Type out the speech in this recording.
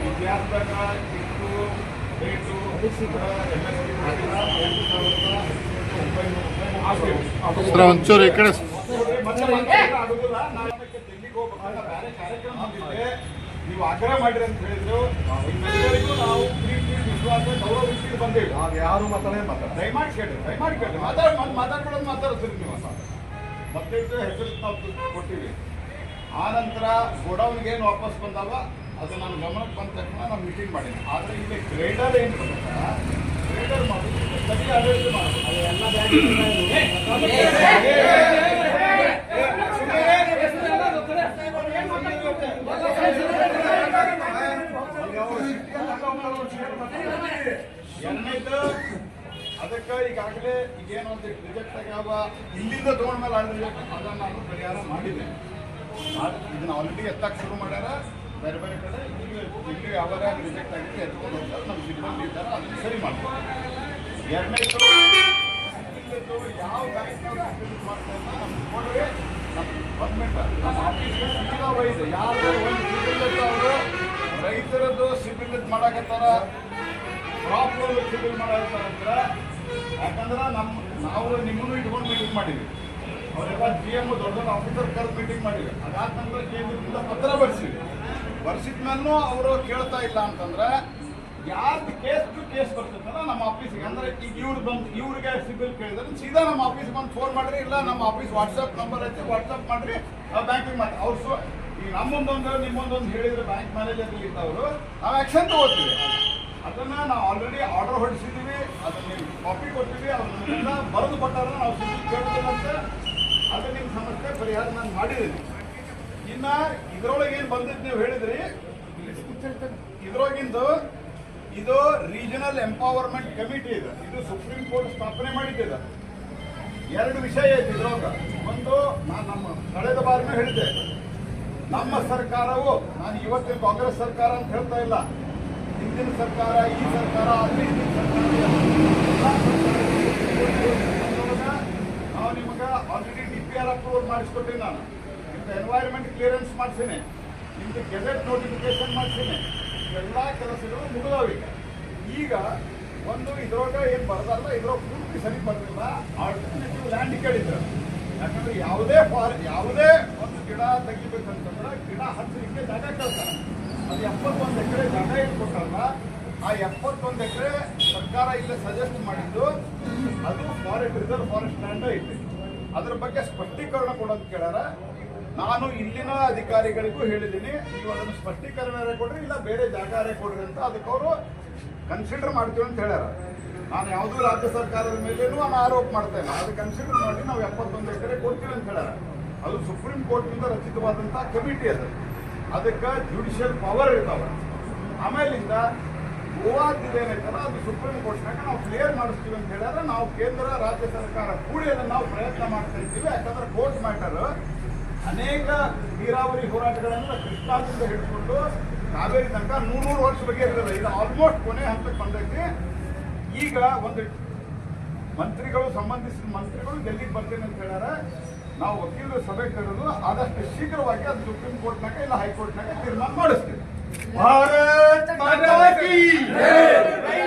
ಇತಿಹಾಸದಾಗ ಇಟ್ಟು ರೇಟು ಒಂಚೂರು ಈ ಕಡೆ ಆಗುದಿಲ್ಲ. ನಾನು ದಿಲ್ಲಿಗೆ ಹೋಗ್ಬೇಕಂತ ಬೇರೆ ಕಾರ್ಯಕ್ರಮ ಹೊಂದಿದ್ದೆ, ನೀವು ಆಗ್ರಹ ಮಾಡಿರಿ ಅಂತ ಹೇಳಿದ್ರು. ನಿಮ್ಮೆಲ್ಲರಿಗೂ ನಾವು ಪ್ರೀತಿ ವಿಶ್ವಾಸ ಗೌರವ ರೀತಿಯಲ್ಲಿ ಬಂದೇವಿ. ಯಾರು ಮಾತಾಡೇ ದಯಮಾಡಿ ಕೇಳಿ ಮಾತಾಡ್ತೀರಿ ನೀವು. ಮತ್ತೆ ಹೆಸರು ನಾವು ಕೊಟ್ಟಿವಿ. ಆ ನಂತರ ಗೋಡೌನ್ಗೆ ಏನು ವಾಪಸ್ ಬಂದಾಗ ಅದು ನನ್ನ ಗಮನಕ್ಕೆ ಬಂದ ತಕ್ಷಣ ನಾನು ಮೀಟಿಂಗ್ ಮಾಡೀನಿ. ಆದರೆ ಇಲ್ಲಿ ಗ್ರೇಡರ್ ಏನು ಬರುತ್ತಾ ಗ್ರೇಡರ್ ಮಾಡೋದು ಸರಿ ಆಡಳಿತ ಮಾಡೋದು ಎರಡನೇದು. ಅದಕ್ಕೆ ಈಗಾಗಲೇ ಈಗೇನು ಅಂತ ರಿಜೆಕ್ಟ್ ಆಗ್ಯಾವ ಇಲ್ಲಿಂದ ತೊಗೊಂಡ್ಮೇಲೆ ಅದನ್ನು ನಾನು ಪರಿಹಾರ ಮಾಡಿದ್ದೇನೆ. ಇದನ್ನ ಆಲ್ರೆಡಿ ಎತ್ತಕ್ಕೆ ಶುರು ಮಾಡ್ಯಾರ. ಬೇರೆ ಬೇರೆ ಕಡೆ ಇಲ್ಲಿ ಯಾವಾಗ ರಿಜೆಕ್ಟ್ ಆಗಿದೆ ಎತ್ಕೊಂಡು ಹೋಗ್ತಾರೆ. ನಮ್ಮ ಸಿಬ್ಬಂದಿ ಇದ್ದಾರೆ, ಅದನ್ನು ಸರಿ ಮಾಡ್ತಾರೆ. ಎರಡನೇದು ಯಾವ ಬ್ಯಾಂಕ್ನವ್ರು ಮಾಡ್ತಾ ಇಲ್ಲ ನಮ್ಗೆ ಕೊಡ್ರಿ. ನಮ್ಮ ಗೌರ್ಮೆಂಟ್ ನಮ್ಮ ಆಫೀಸ್ಗೆ ಸೀದಾ ಒಯ್ದು ಯಾರು ಒಂದು ಸಿಬಿಲ್ ಅವರು ರೈತರದ್ದು ಸಿಬಿಲ್ ಮಾಡಕತ್ತಾರ, ಕ್ರಾಪ್ ಲೋನ್ ಸಿಬಿಲ್ ಮಾಡಕತ್ತಾರಂದ್ರೆ ಯಾಕಂದ್ರೆ ನಾವು ನಿಮ್ಮನ್ನು ಇಟ್ಕೊಂಡು ಮೀಟಿಂಗ್ ಮಾಡಿವಿ. ಅವರೆಲ್ಲ GM ದೊಡ್ಡ ಆಫೀಸರ್ ಕರೆದು ಮೀಟಿಂಗ್ ಮಾಡಿವಿ. ಅದಾದ ನಂತರ ಕೇಂದ್ರದಿಂದ ಪತ್ರ ಬರ್ಸಿದ ಮೇಲೂ ಅವರು ಕೇಳ್ತಾ ಇಲ್ಲ ಅಂತಂದ್ರೆ ಯಾರ್ದು ಕೇಸ್ ಬರ್ತೈತಲ್ಲ ನಮ್ಮ ಆಫೀಸಿಗೆ. ಅಂದ್ರೆ ಈಗ ಇವ್ರಿಗೆ ಸಿಬಿಲ್ ಕೇಳಿದ್ರೆ ಸೀದಾ ನಮ್ಮ ಆಫೀಸ್ಗೆ ಬಂದು ಫೋನ್ ಮಾಡ್ರಿ, ಇಲ್ಲ ನಮ್ಮ ಆಫೀಸ್ ವಾಟ್ಸಪ್ ನಂಬರ್ ಐತಿ, ವಾಟ್ಸಪ್ ಮಾಡ್ರಿ, ಬ್ಯಾಂಕಿಂಗ್ ಮಾಡಿ. ಅವ್ರು ಈಗ ನಮ್ಮೊಂದೊಂದು ನಿಮ್ಮೊಂದೊಂದು ಹೇಳಿದ್ರೆ ಬ್ಯಾಂಕ್ ಮ್ಯಾನೇಜರ್ ಇದ್ದವರು ನಾವು ಆ್ಯಕ್ಷನ್ ತಗೋತೀವಿ. ಅದನ್ನ ನಾವು ಆಲ್ರೆಡಿ ಆರ್ಡರ್ ಹೊಡಿಸಿದ್ದೀವಿ, ಅದನ್ನ ನೀವು ಕಾಪಿ ಕೊಡ್ತೀವಿ. ಅದನ್ನೆಲ್ಲ ಬರೆದು ಕೊಟ್ಟಾರ ನಾವು ಸಿಬಿಲ್ ಕೇಳೋದಿಲ್ಲ ಅಂತ. ಅದು ನಿಮ್ಮ ಸಮಸ್ಯೆ ಪರಿಹಾರ ನಾನು ಮಾಡಿದ್ದೀನಿ. ಇನ್ನು ಇದ್ರೊಳಗೆ ಏನು ಬಂದಿದ್ದು ನೀವು ಹೇಳಿದ್ರಿ, ಇದ್ರೊಳಗಿಂದು ಇದು ರೀಜನಲ್ ಎಂಪವರ್ಮೆಂಟ್ ಕಮಿಟಿ ಇದೆ. ಇದು ಸುಪ್ರೀಂ ಕೋರ್ಟ್ ಸ್ಥಾಪನೆ ಮಾಡಿದ್ದಿದೆ. ಎರಡು ವಿಷಯ ಐತಿ ಇದ್ರೊಳಗೆ. ಒಂದು ನಾನು ನಮ್ಮ ಕಳೆದ ಬಾರಿನೂ ಹೇಳಿದ್ದೆ, ನಮ್ಮ ಸರ್ಕಾರವು, ನಾನು ಇವತ್ತಿನ ಕಾಂಗ್ರೆಸ್ ಸರ್ಕಾರ ಅಂತ ಹೇಳ್ತಾ ಇಲ್ಲ, ಹಿಂದಿನ ಸರ್ಕಾರ, ಈ ಸರ್ಕಾರ, ಹಿಂದಿನ ಸರ್ಕಾರ, ನಾವು ನಿಮಗೆ ಆಲ್ರೆಡಿ DPR ಅಪ್ರೂವಲ್ ಮಾಡಿಸ್ಕೊಟ್ಟಿನಿ. ನಾನು ನಿಮ್ದು ಎನ್ವೈರನ್ಮೆಂಟ್ ಕ್ಲಿಯರೆನ್ಸ್ ಮಾಡಿಸೀನಿ, ನಿಮ್ದು ಗೆಜೆಟ್ ನೋಟಿಫಿಕೇಶನ್ ಮಾಡಿಸೀನಿ. ಎಲ್ಲ ಕೆಲಸಗಳು ಮುಗಿದವೀಗ. ಈಗ ಒಂದು ಇದ್ರೊಳಗೆ ಏನು ಬರ್ದಾರಲ್ಲ, ಇದ್ರೊಳಗೆ ಪೂರ್ತಿ ಸರಿ ಬರ್ತಿಲ್ಲ. ಆಲ್ಟರ್ನೇಟಿವ್ ಲ್ಯಾಂಡ್ ಕೇಳಿದ್ರು. ಯಾಕಂದ್ರೆ ಯಾವುದೇ ಒಂದು ಗಿಡ ತೆಗಿಬೇಕಂತಂದ್ರೆ ಗಿಡ ಹಚ್ಚಲಿಕ್ಕೆ ಜಾಗ ಕೇಳ್ತಾರೆ. ಅದು 71 ಎಕರೆ ಜಾಗ ಏನು ಕೊಟ್ಟಾರಲ್ಲ, ಆ 71 ಎಕರೆ ಸರ್ಕಾರ ಇಲ್ಲಿ ಸಜೆಸ್ಟ್ ಮಾಡಿದ್ದು ಅದು ರಿಸರ್ವ್ ಫಾರೆಸ್ಟ್ ಲ್ಯಾಂಡ್ ಐತಿ. ಅದ್ರ ಬಗ್ಗೆ ಸ್ಪಷ್ಟೀಕರಣ ಕೊಡೋದು ಕೇಳ್ಯಾರ. ನಾನು ಇಲ್ಲಿನ ಅಧಿಕಾರಿಗಳಿಗೂ ಹೇಳಿದ್ದೀನಿ, ನೀವು ಅದನ್ನು ಸ್ಪಷ್ಟೀಕರಣ ಕೊಡ್ರಿ, ಇಲ್ಲ ಬೇರೆ ಜಾಗ ಕೊಡ್ರಿ ಅಂತ. ಅದಕ್ಕೆ ಅವರು ಕನ್ಸಿಡರ್ ಮಾಡ್ತೀವಿ ಅಂತ ಹೇಳ್ಯಾರ. ನಾನು ಯಾವುದೂ ರಾಜ್ಯ ಸರ್ಕಾರದ ಮೇಲೇನೂ ನಾನು ಆರೋಪ ಮಾಡ್ತಾ ಇಲ್ಲ. ಅದು ಕನ್ಸಿಡರ್ ಮಾಡಿ ನಾವು 71 ಎಕರೆ ಕೊಡ್ತೀವಿ ಅಂತ ಹೇಳ್ಯಾರ. ಅದು ಸುಪ್ರೀಂ ಕೋರ್ಟ್ನಿಂದ ರಚಿತವಾದಂಥ ಕಮಿಟಿ ಅದು. ಅದಕ್ಕೆ ಜುಡಿಷಿಯಲ್ ಪವರ್ ಇರ್ತಾವೆ. ಆಮೇಲಿಂದ ಗೋವಾದಿದೇನೈತಲ್ಲ, ಅದು ಸುಪ್ರೀಂ ಕೋರ್ಟ್ನಾಗ ನಾವು ಕ್ಲಿಯರ್ ಮಾಡಿಸ್ತೀವಿ ಅಂತ ಹೇಳ್ಯಾರ. ನಾವು ಕೇಂದ್ರ ರಾಜ್ಯ ಸರ್ಕಾರ ಕೂಡಿ ಅದನ್ನು ನಾವು ಪ್ರಯತ್ನ ಮಾಡ್ತಾ ಇರ್ತೀವಿ. ಯಾಕಂದ್ರೆ ಕೋರ್ಟ್ ಮ್ಯಾಟರ್ ಅನೇಕ ನೀರಾವರಿ ಹೋರಾಟಗಳನ್ನು ಕೃಷ್ಣಾದಿಂದ ಹಿಡ್ಕೊಂಡು ಕಾವೇರಿ ತನಕ 100 ವರ್ಷ ಬಗ್ಗೆ ಇರ್ತದೆ. ಇದು ಆಲ್ಮೋಸ್ಟ್ ಕೊನೆ ಹಂತಕ್ಕೆ ಬಂದೈತಿ. ಈಗ ಒಂದು ಸಂಬಂಧಿಸಿದ ಮಂತ್ರಿಗಳು ಡೆಲ್ಲಿಗೆ ಬರ್ತೀನಿ ಅಂತ ಹೇಳ್ಯಾರ. ನಾವು ವಕೀಲರು ಸಭೆ ಕರೆದು ಆದಷ್ಟು ಶೀಘ್ರವಾಗಿ ಅದು ಸುಪ್ರೀಂ ಕೋರ್ಟ್ನಾಗ ಇಲ್ಲ ಹೈಕೋರ್ಟ್ನಾಗ ತೀರ್ಮಾನ ಮಾಡಿಸ್ತೀವಿ. ಭಾರತ್ ಮಾತಾ ಕೀ ಜೈ.